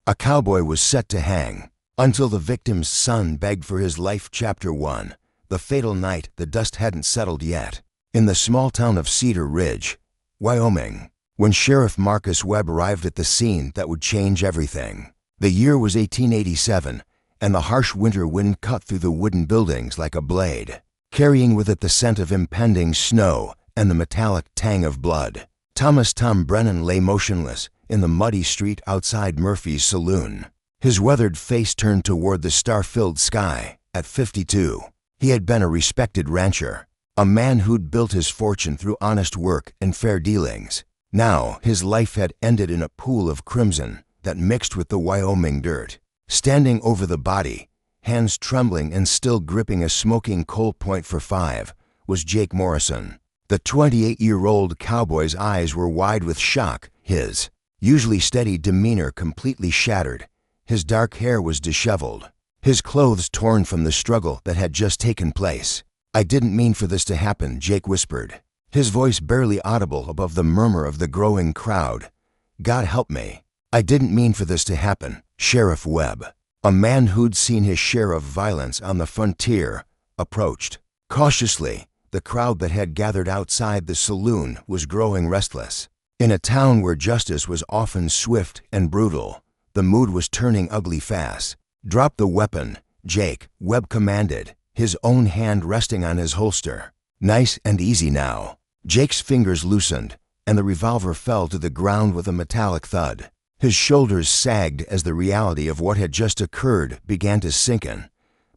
A cowboy was set to hang until the victim's son begged for his life. Chapter 1. The fatal night. The dust hadn't settled yet. In the small town of Cedar Ridge, Wyoming, when Sheriff Marcus Webb arrived at the scene that would change everything. The year was 1887, and the harsh winter wind cut through the wooden buildings like a blade, carrying with it the scent of impending snow and the metallic tang of blood. Tom Brennan lay motionless in the muddy street outside Murphy's saloon, his weathered face turned toward the star-filled sky. At 52, he had been a respected rancher, a man who'd built his fortune through honest work and fair dealings. Now his life had ended in a pool of crimson that mixed with the Wyoming dirt. Standing over the body, hands trembling and still gripping a smoking Colt .45, was Jake Morrison. The 28-year-old cowboy's eyes were wide with shock, his usually steady demeanor completely shattered. His dark hair was disheveled, his clothes torn from the struggle that had just taken place. "I didn't mean for this to happen," Jake whispered, his voice barely audible above the murmur of the growing crowd. "God help me. I didn't mean for this to happen." Sheriff Webb, a man who'd seen his share of violence on the frontier, approached. Cautiously, the crowd that had gathered outside the saloon was growing restless. In a town where justice was often swift and brutal, the mood was turning ugly fast. "Drop the weapon, Jake," Webb commanded, his own hand resting on his holster. "Nice and easy now." Jake's fingers loosened, and the revolver fell to the ground with a metallic thud. His shoulders sagged as the reality of what had just occurred began to sink in.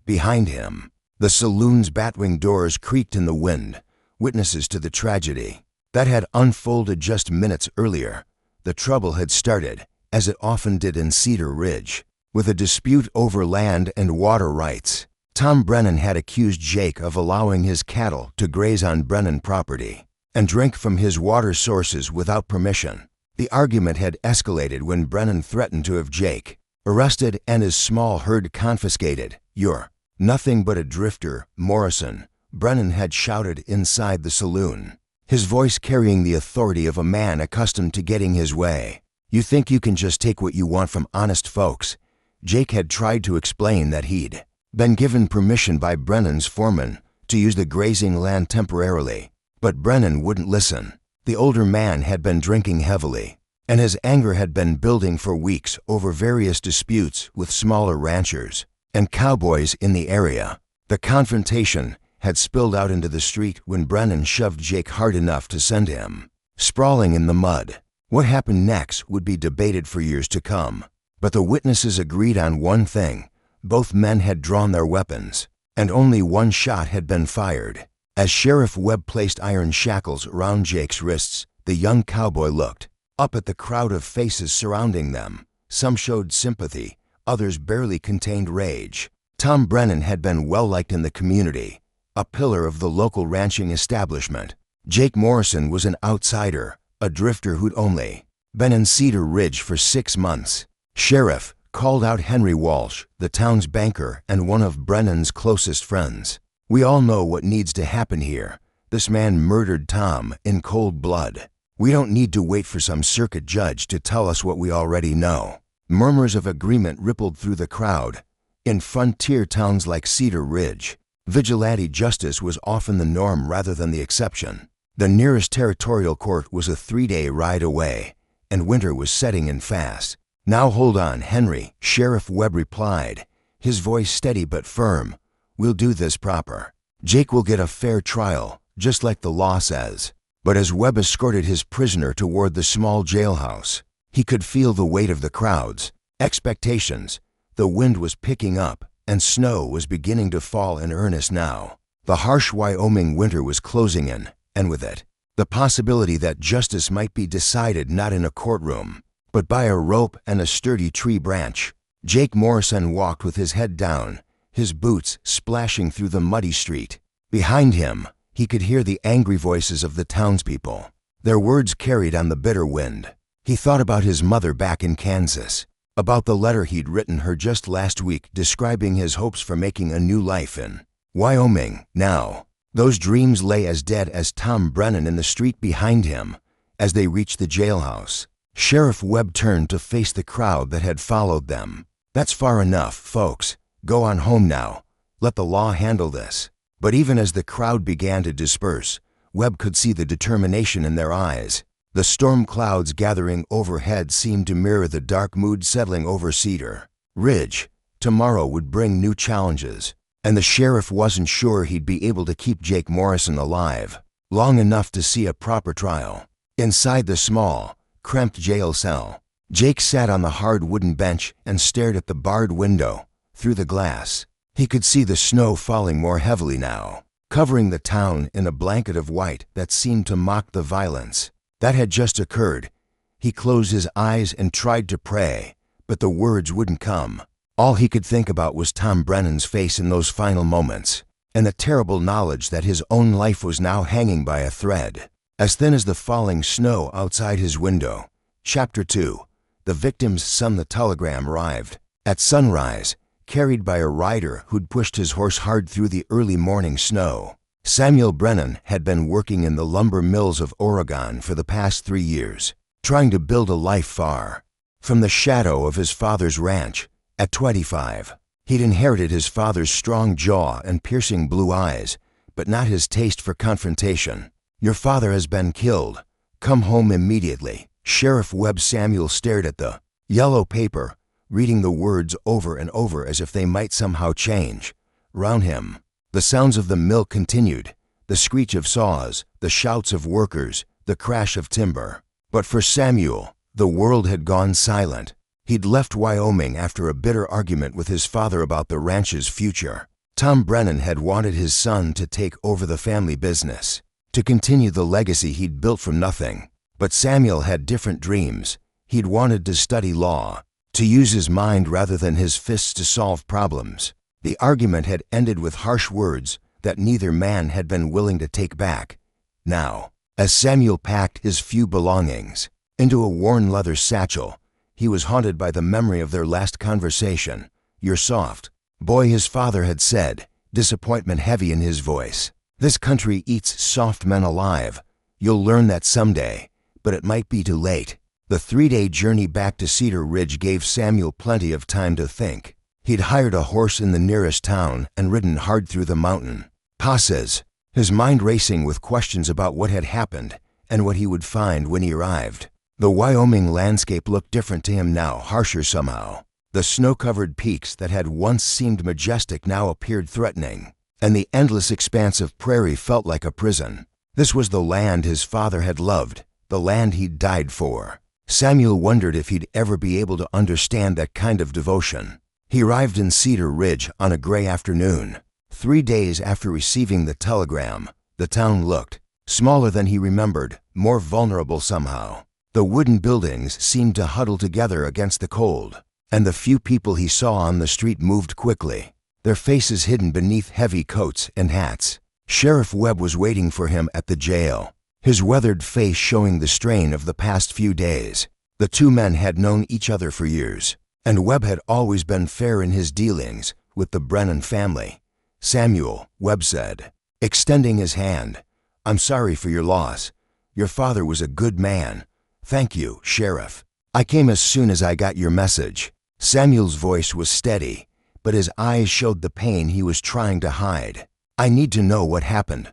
Behind him, the saloon's batwing doors creaked in the wind, witnesses to the tragedy that had unfolded just minutes earlier. The trouble had started, as it often did in Cedar Ridge, with a dispute over land and water rights. Tom Brennan had accused Jake of allowing his cattle to graze on Brennan property and drink from his water sources without permission. The argument had escalated when Brennan threatened to have Jake arrested and his small herd confiscated. "You're nothing but a drifter, Morrison," Brennan had shouted inside the saloon, his voice carrying the authority of a man accustomed to getting his way. "You think you can just take what you want from honest folks?" Jake had tried to explain that he'd been given permission by Brennan's foreman to use the grazing land temporarily, but Brennan wouldn't listen. The older man had been drinking heavily, and his anger had been building for weeks over various disputes with smaller ranchers and cowboys in the area. The confrontation had spilled out into the street when Brennan shoved Jake hard enough to send him sprawling in the mud. What happened next would be debated for years to come, but the witnesses agreed on one thing: both men had drawn their weapons, and only one shot had been fired. As Sheriff Webb placed iron shackles around Jake's wrists, the young cowboy looked up at the crowd of faces surrounding them. Some showed sympathy, others barely contained rage. Tom Brennan had been well-liked in the community, a pillar of the local ranching establishment. Jake Morrison was an outsider, a drifter who'd only been in Cedar Ridge for 6 months. "Sheriff," called out Henry Walsh, the town's banker and one of Brennan's closest friends, "we all know what needs to happen here. This man murdered Tom in cold blood. We don't need to wait for some circuit judge to tell us what we already know." Murmurs of agreement rippled through the crowd. In frontier towns like Cedar Ridge, vigilante justice was often the norm rather than the exception. The nearest territorial court was a 3-day ride away, and winter was setting in fast. "Now hold on, Henry," Sheriff Webb replied, his voice steady but firm. "We'll do this proper. Jake will get a fair trial, just like the law says." But as Webb escorted his prisoner toward the small jailhouse, he could feel the weight of the crowd's expectations. The wind was picking up, and snow was beginning to fall in earnest now. The harsh Wyoming winter was closing in, and with it, the possibility that justice might be decided not in a courtroom, but by a rope and a sturdy tree branch. Jake Morrison walked with his head down, his boots splashing through the muddy street. Behind him, he could hear the angry voices of the townspeople, their words carried on the bitter wind. He thought about his mother back in Kansas, about the letter he'd written her just last week describing his hopes for making a new life in Wyoming. Now, those dreams lay as dead as Tom Brennan in the street behind him. As they reached the jailhouse, Sheriff Webb turned to face the crowd that had followed them. "That's far enough, folks. Go on home now. Let the law handle this." But even as the crowd began to disperse, Webb could see the determination in their eyes. The storm clouds gathering overhead seemed to mirror the dark mood settling over Cedar Ridge. Tomorrow would bring new challenges, and the sheriff wasn't sure he'd be able to keep Jake Morrison alive long enough to see a proper trial. Inside the small, cramped jail cell, Jake sat on the hard wooden bench and stared at the barred window. Through the glass, he could see the snow falling more heavily now, covering the town in a blanket of white that seemed to mock the violence that had just occurred. He closed his eyes and tried to pray, but the words wouldn't come. All he could think about was Tom Brennan's face in those final moments, and the terrible knowledge that his own life was now hanging by a thread, as thin as the falling snow outside his window. Chapter 2. The victim's son. The telegram arrived at sunrise, carried by a rider who'd pushed his horse hard through the early morning snow. Samuel Brennan had been working in the lumber mills of Oregon for the past 3 years, trying to build a life far from the shadow of his father's ranch. At 25, he'd inherited his father's strong jaw and piercing blue eyes, but not his taste for confrontation. "Your father has been killed. Come home immediately." Sheriff Webb. Samuel stared at the yellow paper, reading the words over and over as if they might somehow change. Round him, the sounds of the mill continued, the screech of saws, the shouts of workers, the crash of timber. But for Samuel, the world had gone silent. He'd left Wyoming after a bitter argument with his father about the ranch's future. Tom Brennan had wanted his son to take over the family business, to continue the legacy he'd built from nothing. But Samuel had different dreams. He'd wanted to study law, to use his mind rather than his fists to solve problems. The argument had ended with harsh words that neither man had been willing to take back. Now, as Samuel packed his few belongings into a worn leather satchel, he was haunted by the memory of their last conversation. "You're soft, boy," his father had said, disappointment heavy in his voice. "This country eats soft men alive. You'll learn that someday, but it might be too late." The 3-day journey back to Cedar Ridge gave Samuel plenty of time to think. He'd hired a horse in the nearest town and ridden hard through the mountain passes, his mind racing with questions about what had happened and what he would find when he arrived. The Wyoming landscape looked different to him now, harsher somehow. The snow-covered peaks that had once seemed majestic now appeared threatening, and the endless expanse of prairie felt like a prison. This was the land his father had loved, the land he'd died for. Samuel wondered if he'd ever be able to understand that kind of devotion. He arrived in Cedar Ridge on a gray afternoon. 3 days after receiving the telegram, the town looked smaller than he remembered, more vulnerable somehow. The wooden buildings seemed to huddle together against the cold, and the few people he saw on the street moved quickly, their faces hidden beneath heavy coats and hats. Sheriff Webb was waiting for him at the jail, his weathered face showing the strain of the past few days. The two men had known each other for years, and Webb had always been fair in his dealings with the Brennan family. "Samuel," Webb said, extending his hand, "I'm sorry for your loss. Your father was a good man." "Thank you, Sheriff. I came as soon as I got your message." Samuel's voice was steady, but his eyes showed the pain he was trying to hide. "I need to know what happened."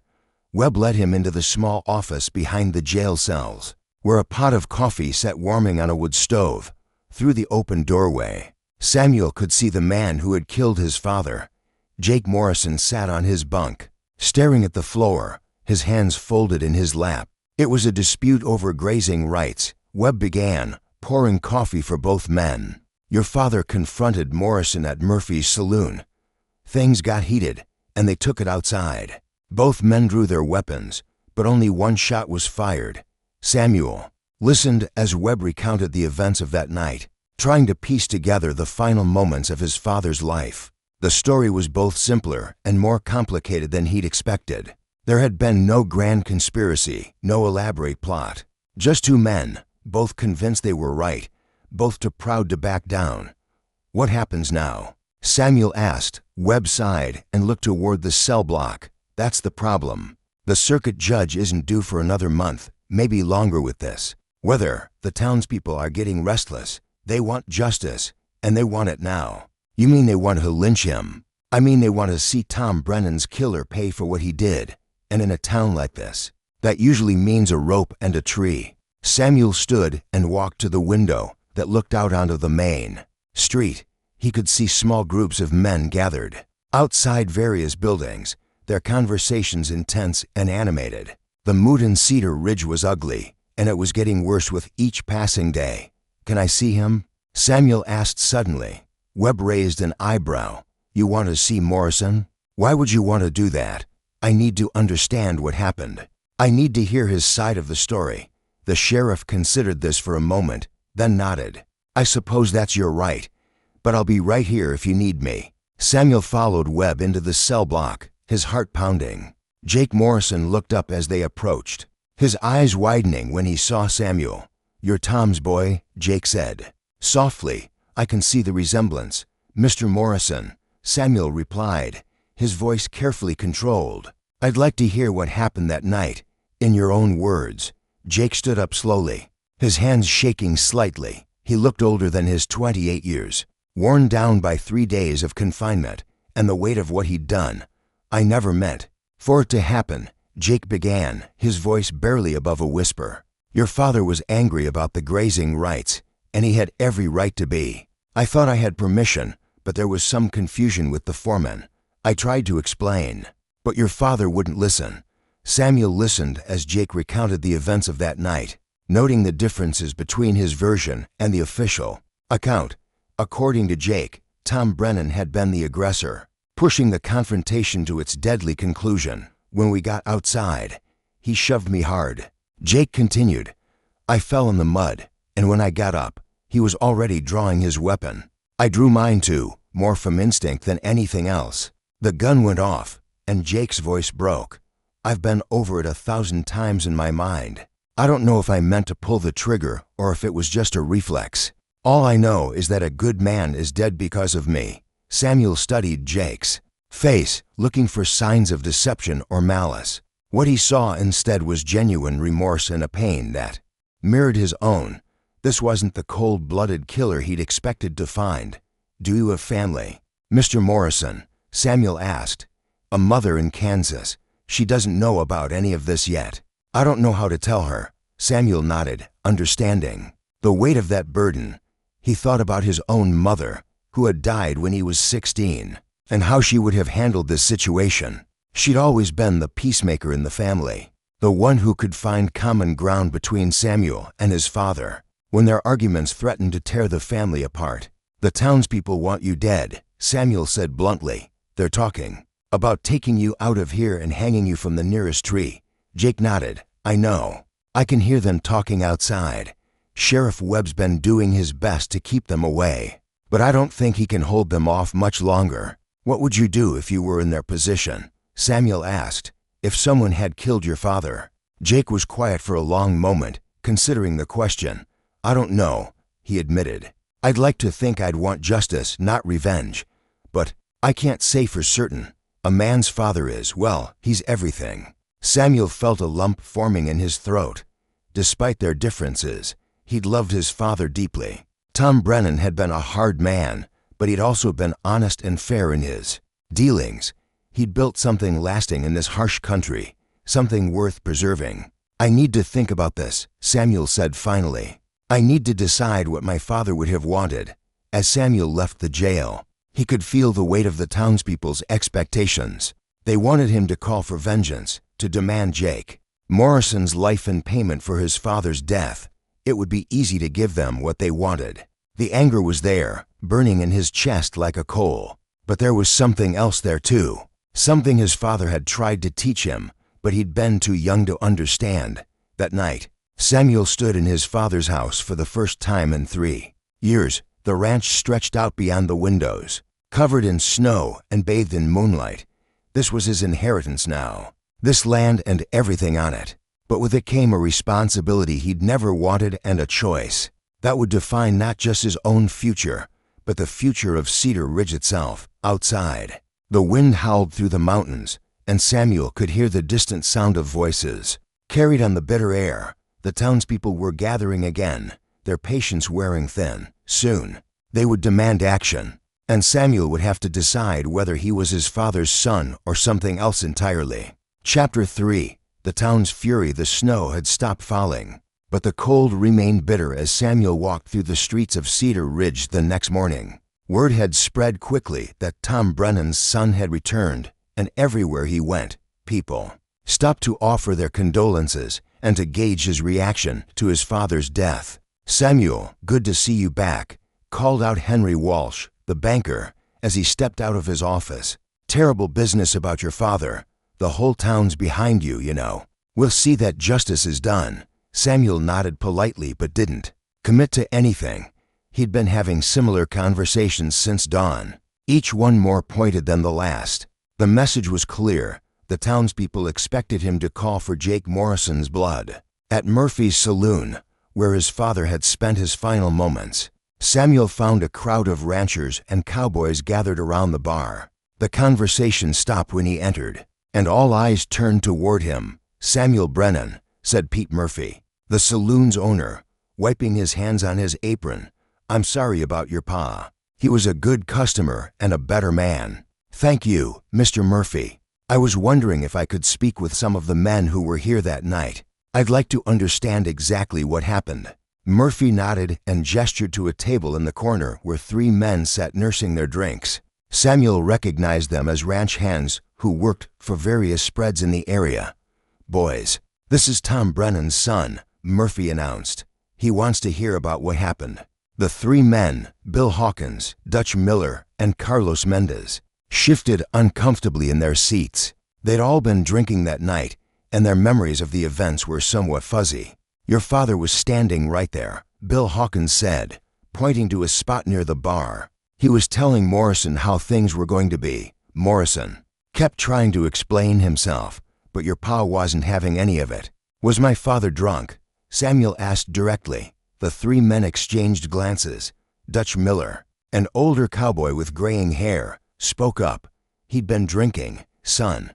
Webb led him into the small office behind the jail cells, where a pot of coffee sat warming on a wood stove. Through the open doorway, Samuel could see the man who had killed his father. Jake Morrison sat on his bunk, staring at the floor, his hands folded in his lap. It was a dispute over grazing rights. Webb began, pouring coffee for both men. "Your father confronted Morrison at Murphy's saloon. Things got heated, and they took it outside. Both men drew their weapons, but only one shot was fired." Samuel listened as Webb recounted the events of that night, trying to piece together the final moments of his father's life. The story was both simpler and more complicated than he'd expected. There had been no grand conspiracy, no elaborate plot. Just two men, both convinced they were right, both too proud to back down. "What happens now?" Samuel asked. Webb sighed and looked toward the cell block. "That's the problem. The circuit judge isn't due for another month, maybe longer with this. Whether the townspeople are getting restless, they want justice, and they want it now. You mean they want to lynch him? I mean they want to see Tom Brennan's killer pay for what he did. And in a town like this, that usually means a rope and a tree. Samuel stood and walked to the window that looked out onto the main street. He could see small groups of men gathered outside various buildings, their conversations intense and animated. The mood in Cedar Ridge was ugly, and it was getting worse with each passing day. "Can I see him?" Samuel asked suddenly. Webb raised an eyebrow. "You want to see Morrison? Why would you want to do that?" "I need to understand what happened. I need to hear his side of the story." The sheriff considered this for a moment, then nodded. "I suppose that's your right, but I'll be right here if you need me." Samuel followed Webb into the cell block, his heart pounding. Jake Morrison looked up as they approached, his eyes widening when he saw Samuel. "You're Tom's boy," Jake said. Softly, "I can see the resemblance." "Mr. Morrison," Samuel replied, his voice carefully controlled. "I'd like to hear what happened that night, in your own words." Jake stood up slowly, his hands shaking slightly. He looked older than his 28 years, worn down by 3 days of confinement and the weight of what he'd done. "I never meant for it to happen," Jake began, his voice barely above a whisper. "Your father was angry about the grazing rights, and he had every right to be. I thought I had permission, but there was some confusion with the foreman. I tried to explain, but your father wouldn't listen." Samuel listened as Jake recounted the events of that night, noting the differences between his version and the official account. According to Jake, Tom Brennan had been the aggressor, pushing the confrontation to its deadly conclusion. "When we got outside, he shoved me hard." Jake continued, "I fell in the mud, and when I got up, he was already drawing his weapon. I drew mine too, more from instinct than anything else." The gun went off, and Jake's voice broke. "I've been over it 1,000 times in my mind. I don't know if I meant to pull the trigger or if it was just a reflex. All I know is that a good man is dead because of me." Samuel studied Jake's face, looking for signs of deception or malice. What he saw instead was genuine remorse and a pain that mirrored his own. This wasn't the cold-blooded killer he'd expected to find. "Do you have family?" "Mr. Morrison," Samuel asked. "A mother in Kansas. She doesn't know about any of this yet." "I don't know how to tell her." Samuel nodded, understanding. The weight of that burden. He thought about his own mother, who had died when he was 16, and how she would have handled this situation. She'd always been the peacemaker in the family, the one who could find common ground between Samuel and his father when their arguments threatened to tear the family apart. "The townspeople want you dead," Samuel said bluntly. "They're talking about taking you out of here and hanging you from the nearest tree." Jake nodded. "I know. I can hear them talking outside. Sheriff Webb's been doing his best to keep them away, but I don't think he can hold them off much longer." "What would you do if you were in their position?" Samuel asked. "If someone had killed your father?" Jake was quiet for a long moment, considering the question. "I don't know," he admitted. "I'd like to think I'd want justice, not revenge. But I can't say for certain. A man's father is, well, he's everything." Samuel felt a lump forming in his throat. Despite their differences, he'd loved his father deeply. Tom Brennan had been a hard man, but he'd also been honest and fair in his dealings. He'd built something lasting in this harsh country, something worth preserving. "I need to think about this," Samuel said finally. "I need to decide what my father would have wanted." As Samuel left the jail, he could feel the weight of the townspeople's expectations. They wanted him to call for vengeance, to demand Jake Morrison's life in payment for his father's death. It would be easy to give them what they wanted. The anger was there, burning in his chest like a coal. But there was something else there too. Something his father had tried to teach him, but he'd been too young to understand. That night, Samuel stood in his father's house for the first time in 3 years. The ranch stretched out beyond the windows, covered in snow and bathed in moonlight. This was his inheritance now, this land and everything on it. But with it came a responsibility he'd never wanted and a choice that would define not just his own future, but the future of Cedar Ridge itself. Outside, the wind howled through the mountains, and Samuel could hear the distant sound of voices, carried on the bitter air. The townspeople were gathering again, their patience wearing thin. Soon, they would demand action, and Samuel would have to decide whether he was his father's son or something else entirely. Chapter 3. The town's fury. The snow had stopped falling, but the cold remained bitter as Samuel walked through the streets of Cedar Ridge the next morning. Word had spread quickly that Tom Brennan's son had returned, and everywhere he went, people stopped to offer their condolences and to gauge his reaction to his father's death. "Samuel, good to see you back," called out Henry Walsh, the banker, as he stepped out of his office. "Terrible business about your father. The whole town's behind you, you know. We'll see that justice is done." Samuel nodded politely but didn't commit to anything. He'd been having similar conversations since dawn, each one more pointed than the last. The message was clear. The townspeople expected him to call for Jake Morrison's blood. At Murphy's saloon, where his father had spent his final moments, Samuel found a crowd of ranchers and cowboys gathered around the bar. The conversation stopped when he entered, and all eyes turned toward him. "Samuel Brennan," said Pete Murphy, the saloon's owner, wiping his hands on his apron. "I'm sorry about your pa. He was a good customer and a better man." "Thank you, Mr. Murphy. I was wondering if I could speak with some of the men who were here that night. I'd like to understand exactly what happened." Murphy nodded and gestured to a table in the corner where 3 men sat nursing their drinks. Samuel recognized them as ranch hands who worked for various spreads in the area. "Boys, this is Tom Brennan's son," Murphy announced. "He wants to hear about what happened." The 3 men, Bill Hawkins, Dutch Miller, and Carlos Mendez, shifted uncomfortably in their seats. They'd all been drinking that night, and their memories of the events were somewhat fuzzy. "Your father was standing right there," Bill Hawkins said, pointing to a spot near the bar. "He was telling Morrison how things were going to be. Morrison kept trying to explain himself, but your pa wasn't having any of it." "Was my father drunk?" Samuel asked directly. The 3 men exchanged glances. Dutch Miller, an older cowboy with graying hair, spoke up. "He'd been drinking, son.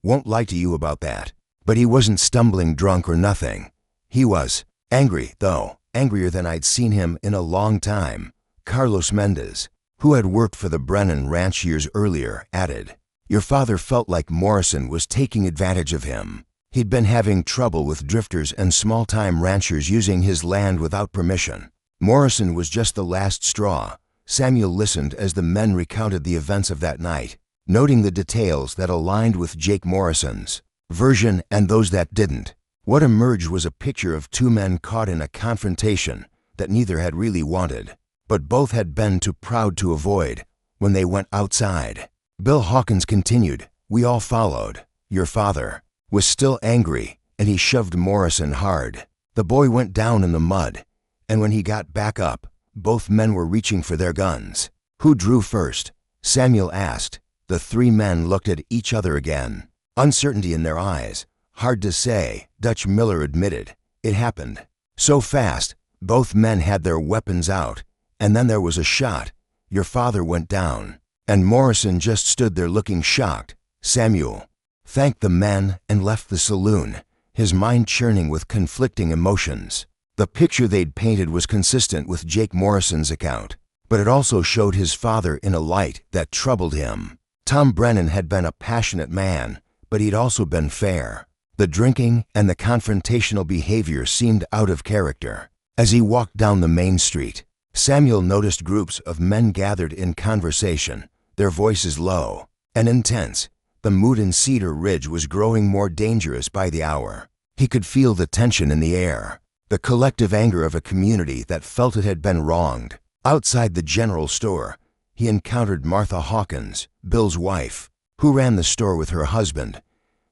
Won't lie to you about that. But he wasn't stumbling drunk or nothing. He was angry, though, angrier than I'd seen him in a long time." Carlos Mendez, who had worked for the Brennan Ranch years earlier, added, "Your father felt like Morrison was taking advantage of him. He'd been having trouble with drifters and small-time ranchers using his land without permission. Morrison was just the last straw." Samuel listened as the men recounted the events of that night, noting the details that aligned with Jake Morrison's version and those that didn't. What emerged was a picture of 2 men caught in a confrontation that neither had really wanted, but both had been too proud to avoid when they went outside. Bill Hawkins continued, "We all followed. Your father was still angry, and he shoved Morrison hard. The boy went down in the mud, and when he got back up, both men were reaching for their guns." "Who drew first?" Samuel asked. The 3 men looked at each other again, uncertainty in their eyes. "Hard to say," Dutch Miller admitted. "It happened so fast. Both men had their weapons out, and then there was a shot. Your father went down, and Morrison just stood there looking shocked." Samuel thanked the men and left the saloon, his mind churning with conflicting emotions. The picture they'd painted was consistent with Jake Morrison's account, but it also showed his father in a light that troubled him. Tom Brennan had been a passionate man, but he'd also been fair. The drinking and the confrontational behavior seemed out of character. As he walked down the main street, Samuel noticed groups of men gathered in conversation, their voices low and intense. The mood in Cedar Ridge was growing more dangerous by the hour. He could feel the tension in the air, the collective anger of a community that felt it had been wronged. Outside the general store, he encountered Martha Hawkins, Bill's wife, who ran the store with her husband.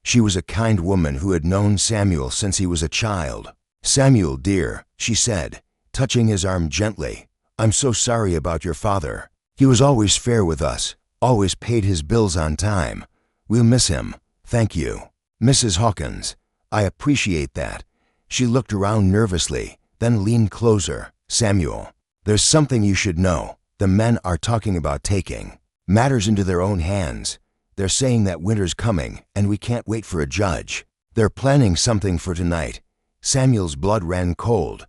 She was a kind woman who had known Samuel since he was a child. "Samuel, dear," she said, touching his arm gently, "I'm so sorry about your father. He was always fair with us, always paid his bills on time. We'll miss him. Thank you, Mrs. Hawkins. I appreciate that." She looked around nervously, then leaned closer. "Samuel, there's something you should know. The men are talking about taking matters into their own hands. They're saying that winter's coming and we can't wait for a judge. They're planning something for tonight. Samuel's blood ran cold.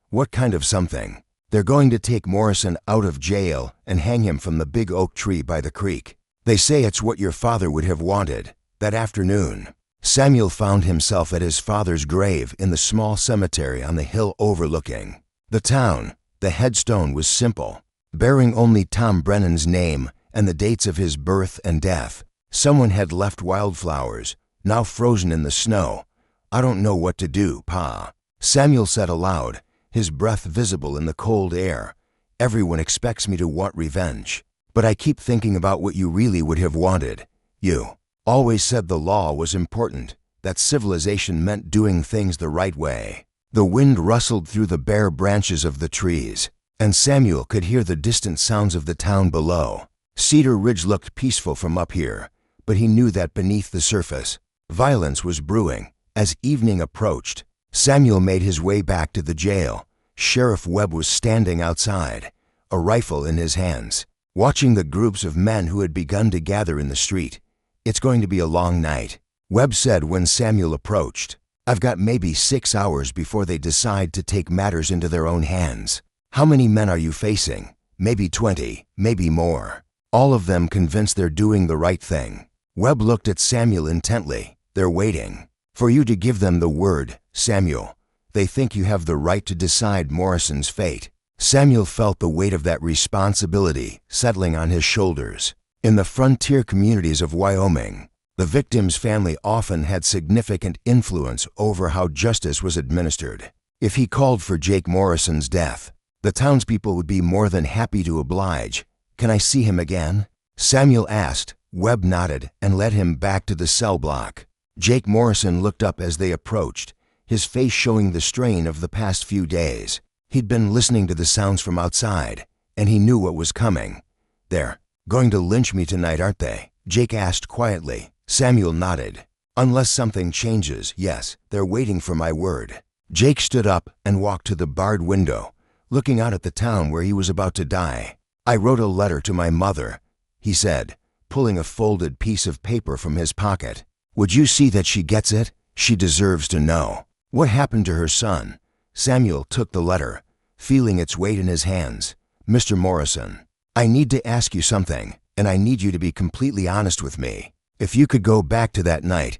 What kind of something? They're going to take Morrison out of jail and hang him from the big oak tree by the creek. They say it's what your father would have wanted. That afternoon, Samuel found himself at his father's grave in the small cemetery on the hill overlooking the town. The headstone was simple, bearing only Tom Brennan's name and the dates of his birth and death. Someone had left wildflowers, now frozen in the snow. I don't know what to do, Pa, Samuel said aloud, his breath visible in the cold air. Everyone expects me to want revenge, but I keep thinking about what you really would have wanted. You always said the law was important, that civilization meant doing things the right way. The wind rustled through the bare branches of the trees, and Samuel could hear the distant sounds of the town below. Cedar Ridge looked peaceful from up here, but he knew that beneath the surface, violence was brewing. As evening approached, Samuel made his way back to the jail. Sheriff Webb was standing outside, a rifle in his hands, watching the groups of men who had begun to gather in the street. It's going to be a long night, Webb said when Samuel approached. I've got maybe 6 hours before they decide to take matters into their own hands. How many men are you facing? Maybe 20, maybe more. All of them convinced they're doing the right thing. Webb looked at Samuel intently. They're waiting for you to give them the word, Samuel. They think you have the right to decide Morrison's fate. Samuel felt the weight of that responsibility settling on his shoulders. In the frontier communities of Wyoming, the victim's family often had significant influence over how justice was administered. If he called for Jake Morrison's death, the townspeople would be more than happy to oblige. Can I see him again? Samuel asked. Webb nodded and led him back to the cell block. Jake Morrison looked up as they approached, his face showing the strain of the past few days. He'd been listening to the sounds from outside, and he knew what was coming. They're going to lynch me tonight, aren't they? Jake asked quietly. Samuel nodded. Unless something changes, yes, they're waiting for my word. Jake stood up and walked to the barred window, looking out at the town where he was about to die. I wrote a letter to my mother, he said, pulling a folded piece of paper from his pocket. Would you see that she gets it? She deserves to know. What happened to her son? Samuel took the letter, feeling its weight in his hands. Mr. Morrison, I need to ask you something, and I need you to be completely honest with me. If you could go back to that night,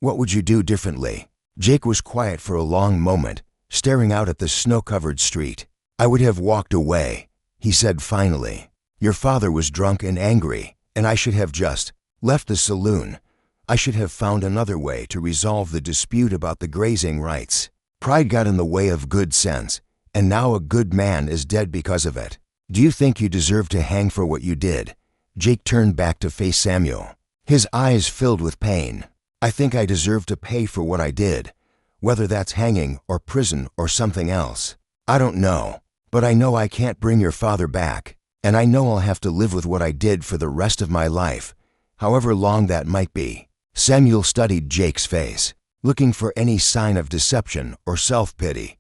what would you do differently? Jake was quiet for a long moment, staring out at the snow-covered street. I would have walked away, he said finally. Your father was drunk and angry, and I should have just left the saloon. I should have found another way to resolve the dispute about the grazing rights. Pride got in the way of good sense, and now a good man is dead because of it. Do you think you deserve to hang for what you did? Jake turned back to face Samuel, his eyes filled with pain. I think I deserve to pay for what I did, whether that's hanging or prison or something else. I don't know, but I know I can't bring your father back, and I know I'll have to live with what I did for the rest of my life, however long that might be. Samuel studied Jake's face, looking for any sign of deception or self-pity.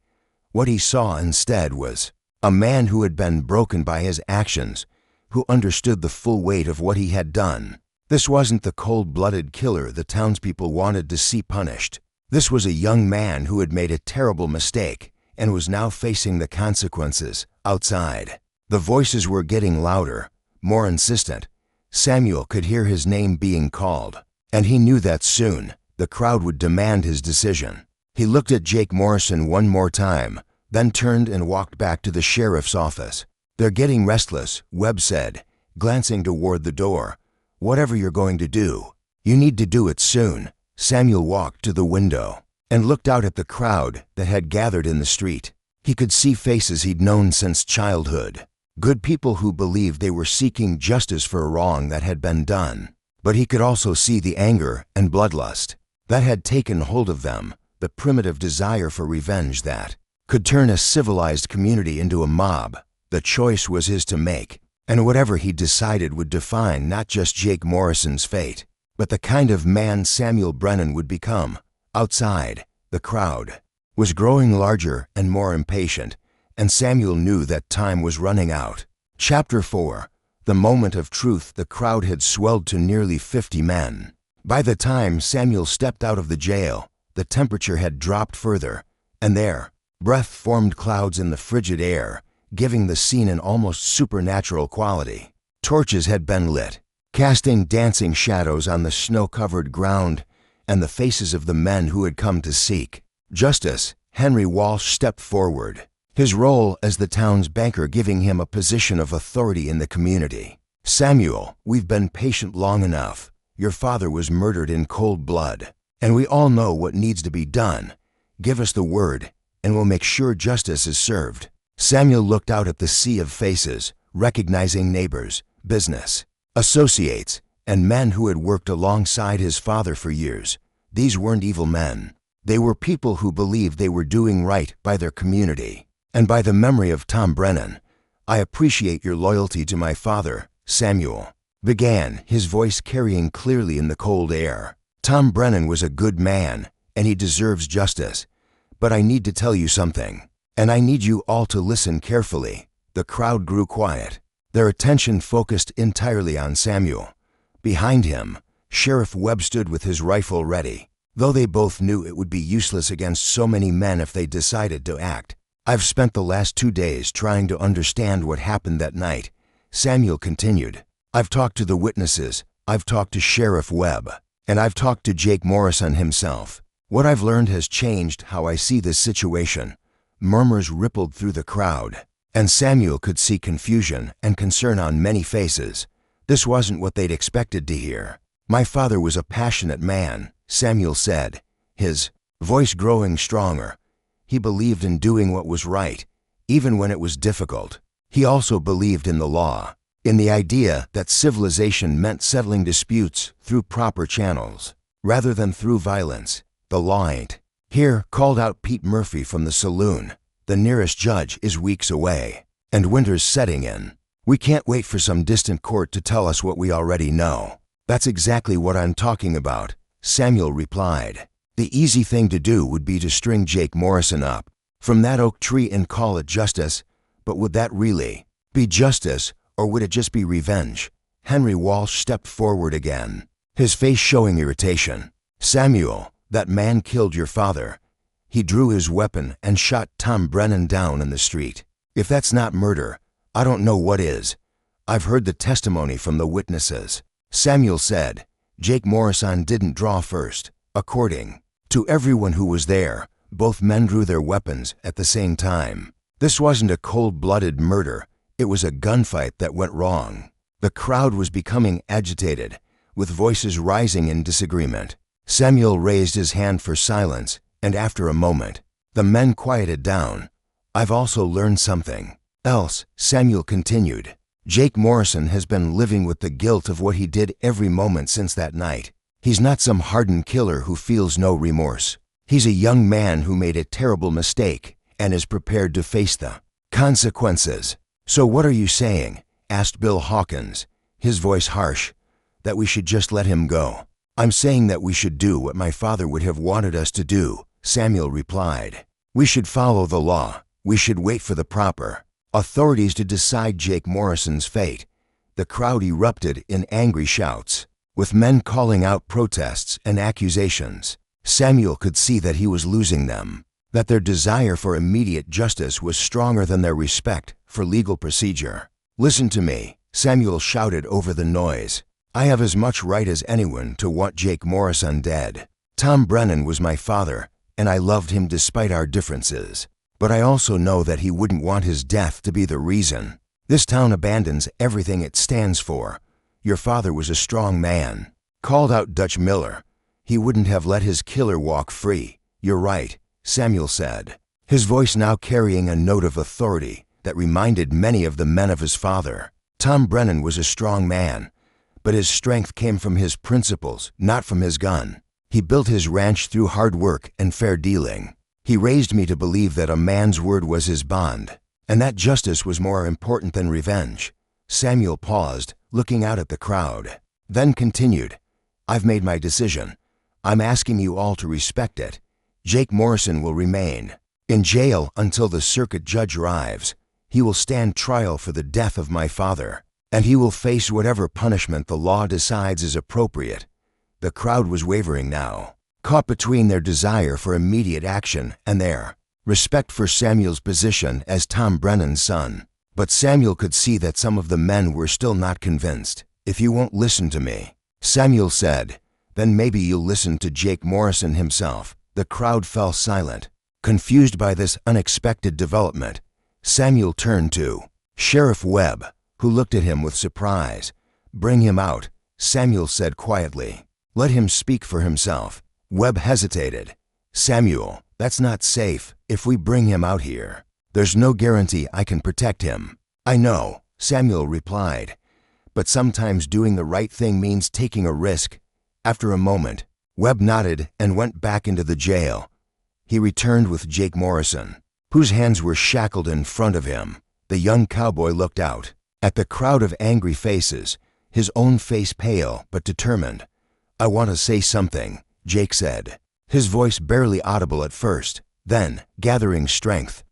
What he saw instead was a man who had been broken by his actions, who understood the full weight of what he had done. This wasn't the cold-blooded killer the townspeople wanted to see punished. This was a young man who had made a terrible mistake and was now facing the consequences outside. The voices were getting louder, more insistent. Samuel could hear his name being called, and he knew that soon the crowd would demand his decision. He looked at Jake Morrison one more time, then turned and walked back to the sheriff's office. They're getting restless, Webb said, glancing toward the door. Whatever you're going to do, you need to do it soon. Samuel walked to the window and looked out at the crowd that had gathered in the street. He could see faces he'd known since childhood, good people who believed they were seeking justice for a wrong that had been done. But he could also see the anger and bloodlust that had taken hold of them, the primitive desire for revenge that could turn a civilized community into a mob. The choice was his to make, and whatever he decided would define not just Jake Morrison's fate, but the kind of man Samuel Brennan would become. Outside, the crowd was growing larger and more impatient, and Samuel knew that time was running out. Chapter 4. The moment of truth. The crowd had swelled to nearly 50 men. By the time Samuel stepped out of the jail, the temperature had dropped further, And there, breath formed clouds in the frigid air, giving the scene an almost supernatural quality. Torches had been lit, casting dancing shadows on the snow-covered ground and the faces of the men who had come to seek justice. Henry Walsh stepped forward, his role as the town's banker giving him a position of authority in the community. "Samuel, we've been patient long enough. Your father was murdered in cold blood, and we all know what needs to be done. Give us the word, and we'll make sure justice is served." Samuel looked out at the sea of faces, recognizing neighbors, business associates, and men who had worked alongside his father for years. These weren't evil men. They were people who believed they were doing right by their community. "And by the memory of Tom Brennan, I appreciate your loyalty to my father," Samuel began, his voice carrying clearly in the cold air. "Tom Brennan was a good man, and he deserves justice. But I need to tell you something, and I need you all to listen carefully." The crowd grew quiet, their attention focused entirely on Samuel. Behind him, Sheriff Webb stood with his rifle ready, though they both knew it would be useless against so many men if they decided to act. "I've spent the last 2 days trying to understand what happened that night," Samuel continued. "I've talked to the witnesses, I've talked to Sheriff Webb, and I've talked to Jake Morrison himself. What I've learned has changed how I see this situation." Murmurs rippled through the crowd, and Samuel could see confusion and concern on many faces. This wasn't what they'd expected to hear. "My father was a passionate man," Samuel said, his voice growing stronger. "He believed in doing what was right, even when it was difficult. He also believed in the law, in the idea that civilization meant settling disputes through proper channels, rather than through violence. The law ain't here," called out Pete Murphy from the saloon. "The nearest judge is weeks away, and winter's setting in. We can't wait for some distant court to tell us what we already know." "That's exactly what I'm talking about," Samuel replied. "The easy thing to do would be to string Jake Morrison up from that oak tree and call it justice, but would that really be justice, or would it just be revenge?" Henry Walsh stepped forward again, his face showing irritation. "Samuel, that man killed your father. He drew his weapon and shot Tom Brennan down in the street. If that's not murder, I don't know what is. I've heard the testimony from the witnesses." Samuel said, "Jake Morrison didn't draw first. According to everyone who was there, both men drew their weapons at the same time. This wasn't a cold-blooded murder. It was a gunfight that went wrong." The crowd was becoming agitated, with voices rising in disagreement. Samuel raised his hand for silence, and after a moment, the men quieted down. "I've also learned something else," Samuel continued. "Jake Morrison has been living with the guilt of what he did every moment since that night. He's not some hardened killer who feels no remorse. He's a young man who made a terrible mistake and is prepared to face the consequences." "So what are you saying?" asked Bill Hawkins, his voice harsh. "That we should just let him go?" "I'm saying that we should do what my father would have wanted us to do," Samuel replied. "We should follow the law. We should wait for the proper authorities to decide Jake Morrison's fate." The crowd erupted in angry shouts, with men calling out protests and accusations. Samuel could see that he was losing them, that their desire for immediate justice was stronger than their respect for legal procedure. "Listen to me," Samuel shouted over the noise. "I have as much right as anyone to want Jake Morrison dead. Tom Brennan was my father, and I loved him despite our differences. But I also know that he wouldn't want his death to be the reason this town abandons everything it stands for. Your father was a strong man," called out Dutch Miller. "He wouldn't have let his killer walk free." "You're right," Samuel said, his voice now carrying a note of authority that reminded many of the men of his father. "Tom Brennan was a strong man, but his strength came from his principles, not from his gun. He built his ranch through hard work and fair dealing. He raised me to believe that a man's word was his bond, and that justice was more important than revenge." Samuel paused, looking out at the crowd, then continued, "I've made my decision. I'm asking you all to respect it. Jake Morrison will remain in jail until the circuit judge arrives. He will stand trial for the death of my father, and he will face whatever punishment the law decides is appropriate." The crowd was wavering now, caught between their desire for immediate action and their respect for Samuel's position as Tom Brennan's son. But Samuel could see that some of the men were still not convinced. "If you won't listen to me," Samuel said, "then maybe you'll listen to Jake Morrison himself." The crowd fell silent. Confused by this unexpected development, Samuel turned to Sheriff Webb, who looked at him with surprise. "Bring him out," Samuel said quietly. "Let him speak for himself." Webb hesitated. "Samuel, that's not safe. If we bring him out here, there's no guarantee I can protect him." "I know," Samuel replied, "but sometimes doing the right thing means taking a risk." After a moment, Webb nodded and went back into the jail. He returned with Jake Morrison, whose hands were shackled in front of him. The young cowboy looked out at the crowd of angry faces, his own face pale but determined. "I want to say something," Jake said, his voice barely audible at first. Then, gathering strength,